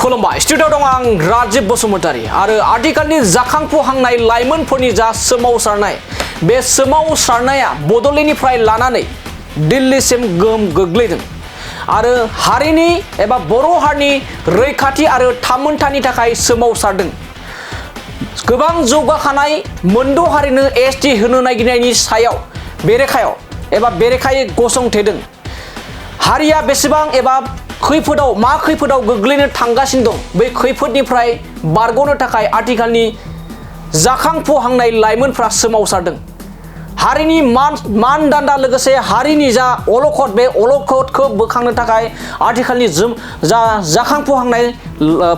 खुलुमबाय स्टुडिअ दं आं राजीब बसुमतारी आरो आथिखालनि जाखांफुहांनाय लाइमोनफोरनि जा सोमावसारनाय बे सोमावसारनाया बड'लेण्डनिफ्राय लानानै दिल्लीसिम गोहोम गोग्लैदों आरो हारिनि एबा बर' हारिनि रैखाथि आरो थामोन्थानि थाखाय सोमावसारदों। गोबां जौगाखानाय मोनद' हारिनो एसटि होनो नागिरनायनि सायाव बेरेखायै गसंथेदों। हारिया बेसेबां एबा खैफोदाव गोग्लैनो थांगासिनो दं। बै खैफोदनिफ्राय बारग'नो थाखाय आथिखालनि जाखांफुहांनाय लाइमोनफ्रा सोमावसारदों। हारिनि मानदान्दा लोगोसे हारिनि जा अलखद बे अलखदखौ बोखांनो थाखाय आथिखालनि जा जाखांफुहांनाय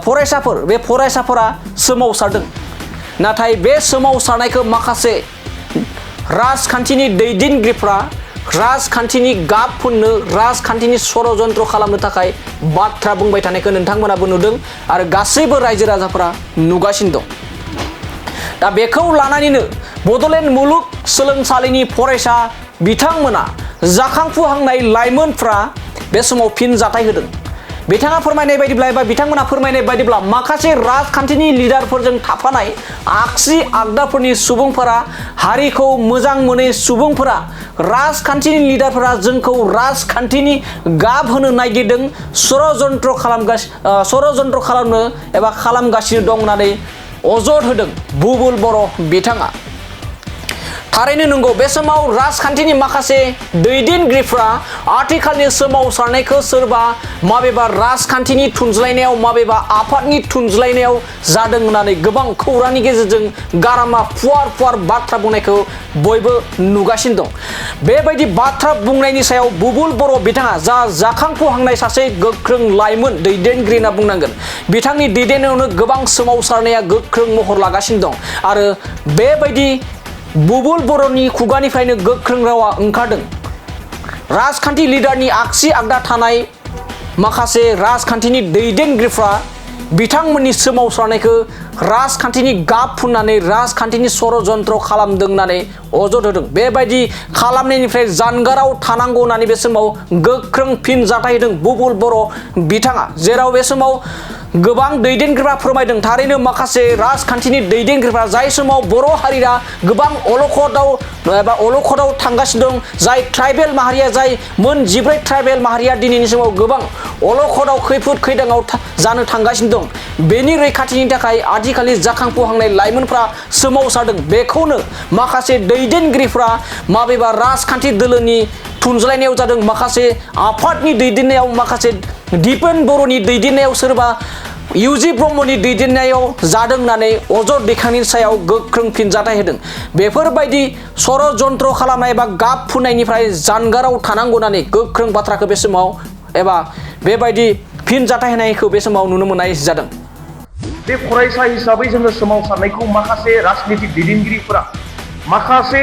फरायसाफोरा सोमावसारदों। नाथाय बे सोमावसारनायखौ माखासे राजखान्थिनि दैदेनगिरिफ्रा राजखान्थिनि गाब फुननो राजखान्थिनि षड़यन्त्र खालामनो थाखाय बाथ्रा बुंबाय थानायखौ नोंथांमोनाबो नुदों आरो गासैबो रायजो राजाफोरा नुगासिनो दं। दा बेखौ लानानैनो बड'लेण्ड मुलुग सोलोंसालिनि फरायसा बिथांमोना जाखांफुहांनाय लाइमोनफ्रा बे समाव फिनजाथाय होदों। बिथांमोना फोरमायनाय बायदिब्ला माखासे राजखान्थिनि लिडारफोरजों थाफानाय आगसि आगदाफोरनि सुबुंफोरा हारिखौ मोजां मोनै सुबुंफोरा राजखान्थिनि लिडारफोरा जोंखौ राजखान्थिनि गाब होनो नागिरदों, षड़यन्त्र खालामनो एबा खालामगासिनो दं होननानै अजद होदों बुबुल बर' बिथाङा। थारैनो नंगौ, बे समाव राजखान्थिनि माखासे दैदेनगिरिफ्रा आथिखालनि सोमावसारनायखौ सोरबा माबेबा राजखान्थिनि थुनज्लायनायाव माबेबा आफादनि थुनज्लायनायाव जादों होननानै गोबां खौरांनि गेजेरजों गारामा फुवार बाथ्रा बुंनायखौ बयबो नुगासिनो दं। बेबायदि बाथ्रा बुंनायनि सायाव बुबुल बर' बिथाङा जाखांफुहांनाय सासे गोख्रों लाइमोन दैदेनगिरि होनना बुंनांगोन। बिथांनि दैदेननायावनो गोबां सोमावसारनाया गोख्रों महर लागासिनो दं आरो बेबायदि बुबुल बर'नि खुगानिफ्रायनो गोख्रों रावा ओंखारदों। राजखान्थि लिडारनि आगसि आगदा थानाय माखासे राजखान्थिनि दैदेनगिरिफ्रा बिथांमोननि सोमावसारनायखौ राजखान्थिनि गाब फुननानै राजखान्थिनि षड़यन्त्र खालामदों होननानै अजद होदों। बेबायदि खालामनायनिफ्राय जानगाराव थानांगौ होननानै बे समाव गोख्रों फिनजाथाय होदों बुबुल बर' बिथाङा। जेराव बे समाव गोबां दैदेनगिरिफ्रा फोरमायदों, थारैनो माखासे राजखान्थिनि दैदेनगिरिफ्रा जाय समाव बर' हारिया गोबां अलखदाव थांगासिनो दं, जाय ट्राइबेल माहारिया मोन 14 ट्राइबेल माहारिया दिनैनि समाव गोबां अलखदाव खैफोद खैदाङाव जानो थांगासिनो दं, बेनि रैखाथिनि थाखाय आथिखालनि जाखांफुहांनाय लाइमोनफ्रा सोमावसारदों। बेखौनो माखासे दैदेनगिरिफ्रा माबेबा राजखान्थि दोलोनि थुनज्लायनायाव जादों, माखासे आफादनि दैदेननायाव, माखासे दिपेन बर'नि दैदेननायाव, सोरबा इउजि ब्रह्मनि दैदेननायाव जादों होननानै अजद दैखांनायनि सायाव गोख्रों फिनजाथाय होदों। बेफोरबायदि षड़यन्त्र खालामनाय एबा गाब फुननायनिफ्राय जानगाराव थानांगौ होननानै गोख्रों बाथ्राखौ बे समाव एबा बेबायदि फिनजाथाय होनायखौ बे समाव नुनो मोननाय जादों। बे फरायसा हिसाबै जोङो सोमावसारनायखौ माखासे राजनितिक दैदेनगिरिफोरा, माखासे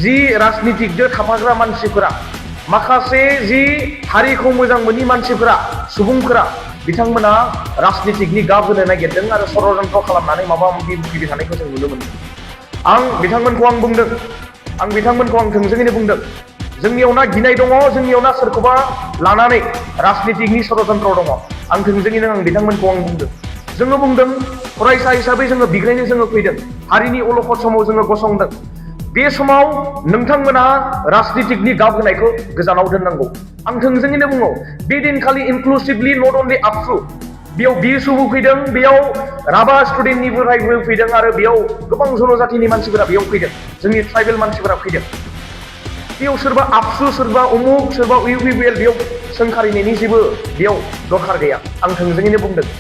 जि राजनितिकजों थाफाग्रा मानसिफोरा, माखासे जि हारिखौ मोजां मोनि मानसिफोरा, सुबुंफोरा बिथांमोना राजनितिकनि गाब होनो नागिरदों आरो षड़यन्त्र खालामनानै माबा माबि बुंबाय थानायखौ जों नुनो मोनदों। आं बिथांमोनखौ थोंजोङैनो बुंदों, जोंनियाव ना गिनाय दङ, जोंनियाव ना सोरखौबा लानानै राजनितिकनि षड़यन्त्र दङ। बिथांमोनखौ बुंदों, जोङो बुंदों फरायसा हिसाबै जोङो बिग्रायनो जोङो फैदों, हारिनि अलखद समाव जोङो गसंदों। बे समाव नोंथांमोना राजनितिकनि गाब होनायखौ गोजानाव दोननांगौ। आं थोंजोङैनो बुङो, बे दिनखालि इनक्लुसिभलि नट अनलि आबसु, बेयाव बिएसुबो फैदों, बेयाव राभा स्टुडेन्टनिफ्रायबो फैदों आरो बेयाव गोबां जनजातिनि मानसिफोरा बेयाव फैदों, जोंनि ट्राइबेल मानसिफोरा फैदों। बेयाव सोरबा आबसु, सोरबा उमुक, सोरबा इउपिपिएल बेयाव सोंखारिनायनि जेबो बेयाव दरखार गैया। आं थोंजोङैनो बुंदों।